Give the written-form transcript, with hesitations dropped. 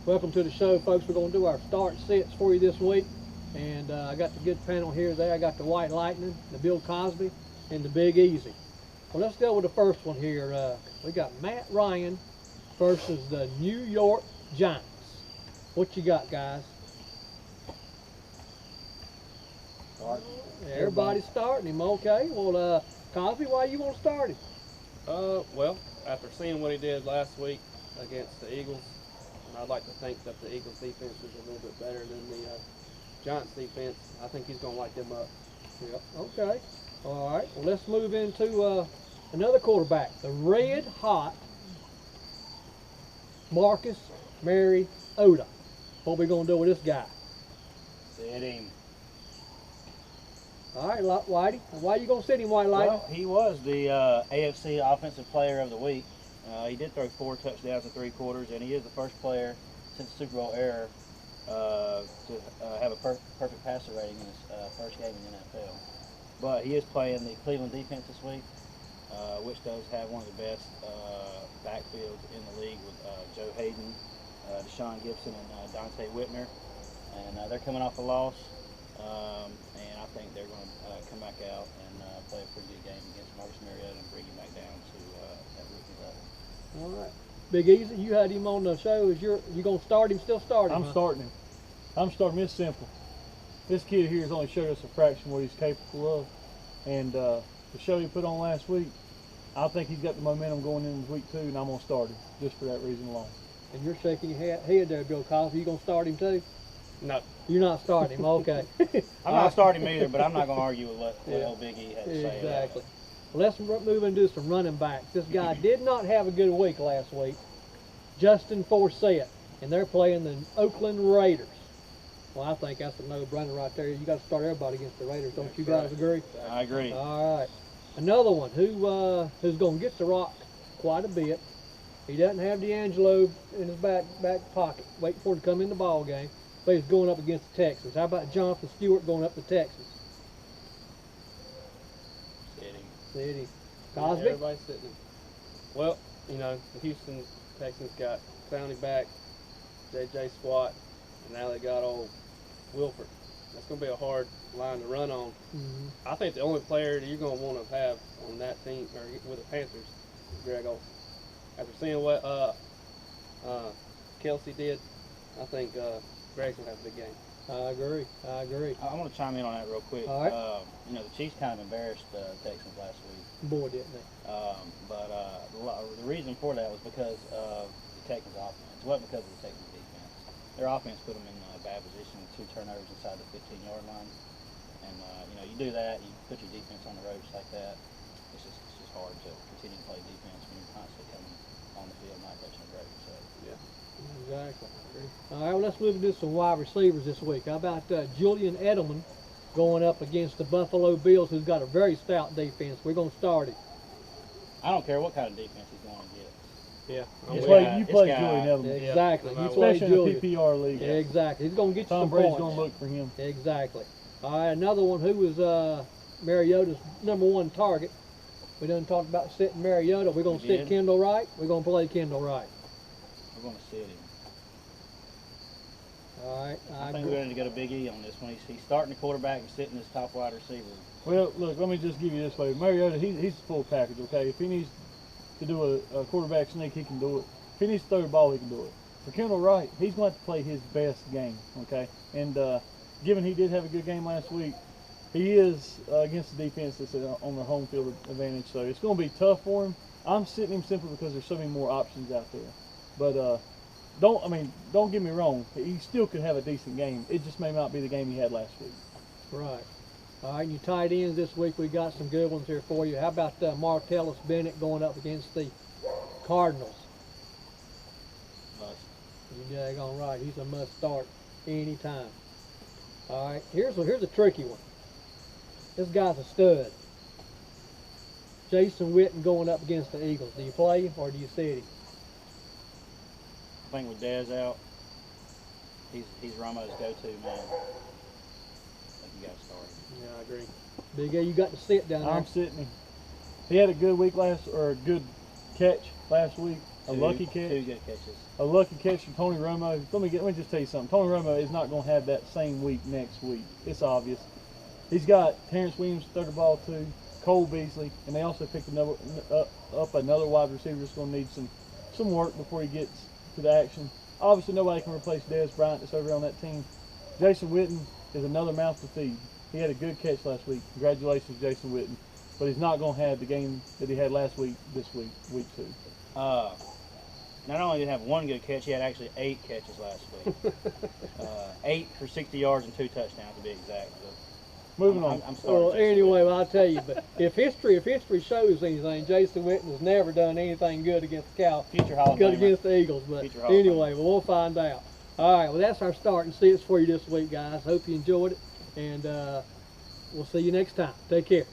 Welcome to the show, folks. We're going to do our start sets for you this week. And I got the good panel here today. I got the White Lightning, the Bill Cosby, and the Big Easy. Well, let's go with the first one here. We got Matt Ryan versus the New York Giants. What you got, guys? Everybody's starting him. Okay. Well, Cosby, why you want to start him? Well, after seeing what he did last week against the Eagles, I'd like to think that the Eagles defense is a little bit better than the Giants defense. I think he's going to light them up. Yep. Okay. All right. Well, let's move into another quarterback, the red hot Marcus Mariota. What we gonna do with this guy? Sit him. All right, Whitey. Why you gonna sit him, White Light? Well, he was the AFC Offensive Player of the Week. He did throw 4 touchdowns in 3 quarters, and he is the first player since the Super Bowl era to have a perfect passer rating in his first game in the NFL. But he is playing the Cleveland defense this week, which does have one of the best backfields in the league with Joe Hayden, Deshaun Gibson, and Dante Whitner. And they're coming off a loss, and I think they're going to come back out and play a pretty good game against Marcus Mariota and bring him back down to that rookie level. All right. Big Easy, you had him on the show. You gonna start him? Still start him? I'm starting him. I'm starting him. It's simple. This kid here has only showed us a fraction of what he's capable of, and the show he put on last week, I think he's got the momentum going into week 2, and I'm gonna start him just for that reason alone. And you're shaking your head there, Bill Cosby. You gonna start him too? No. You're not starting him. Okay. I'm not starting him either, but I'm not going to argue with what old Big E had to say. Exactly. Well, let's move into some running backs. This guy did not have a good week last week. Justin Forsett, and they're playing the Oakland Raiders. Well, I think that's a no-brainer right there. You got to start everybody against the Raiders. Don't you guys agree? I agree. All right. Another one who's going to get the rock quite a bit. He doesn't have D'Angelo in his back pocket, waiting for him to come in the ball game. But he's going up against the Texans. How about Jonathan Stewart going up to Texas? Sitting. City. Yeah, Cosby? everybody's sitting him. Well, you know, the Houston Texans got Clowney back, J.J. Squat, and now they got old Wilford. That's going to be a hard line to run on. Mm-hmm. I think the only player that you're going to want to have on that team or with the Panthers is Greg Olsen. After seeing what Kelsey did, I think Greg's going to have a big game. I agree. I want to chime in on that real quick. All right. You know, the Chiefs kind of embarrassed the Texans last week. Boy, didn't they? But the reason for that was because of the Texans' offense. It wasn't because of the Texans' defense. Their offense put them in a bad position with 2 turnovers inside the 15-yard line. And, you know, you do that, you put your defense on the ropes like that, it's just hard to continue to play defense when you're constantly coming on the field not touching the ropes. So, Yeah. Exactly. All right, well, let's move into some wide receivers this week. How about Julian Edelman going up against the Buffalo Bills, who's got a very stout defense? We're going to start it. I don't care what kind of defense he's going to get. Yeah. You This play, guy- you this play guy- Julian Edelman, Yeah. Exactly. no You matter play especially in Julian. a PPR league. Exactly. He's going to get you Tom some Brady's points. going to look for him. Exactly. All right, another one who was Mariota's #1 target. We done talked about sitting Mariota. We're going to We sit did. Kendall Wright. We're going to play Kendall Wright. We're going to sit him. All right. I think we're going to go to Big E on this one. He's starting the quarterback and sitting his top wide receiver. Well, look, let me just give you this way. Mariota, he's the full package, okay? If he needs to do a quarterback sneak, he can do it. If he needs to throw the ball, he can do it. For Kendall Wright, he's going to have to play his best game, okay? And given he did have a good game last week, he is against the defense that's on the home field advantage, so it's going to be tough for him. I'm sitting him simply because there's so many more options out there. But don't get me wrong. He still could have a decent game. It just may not be the game he had last week. Right. All right, and your tight ends this week, we got some good ones here for you. How about Martellus Bennett going up against the Cardinals? Must. You daggone right. He's a must start anytime. All right, here's a tricky one. This guy's a stud. Jason Witten going up against the Eagles. Do you play him or do you sit him? I think with Dez out, he's Romo's go-to man. I think you got to start him. Yeah, I agree. Big A, you got to sit down there. I'm sitting him. He had a good week or a good catch last week, A lucky catch. 2 good catches. A lucky catch from Tony Romo. Let me just tell you something. Tony Romo is not going to have that same week next week. It's obvious. He's got Terrence Williams to throw the ball to, Cole Beasley, and they also picked up another wide receiver that's going to need some work before he gets to the action. Obviously, nobody can replace Dez Bryant that's over on that team. Jason Witten is another mouth to feed. He had a good catch last week. Congratulations, Jason Witten. But he's not going to have the game that he had last week this week, week 2. Not only did he have 1 good catch, he had actually 8 catches last week. 8 for 60 yards and 2 touchdowns to be exact. So Moving on. I'm starting Well, Jason anyway, Witten. I'll tell you, but if history shows anything, Jason Witten has never done anything good against the Cow. Future Hall of Good Famer. against the Eagles, but Future Hall of anyway, well, we'll find out. All right, well, that's our start and sits for you this week, guys. Hope you enjoyed it, and we'll see you next time. Take care.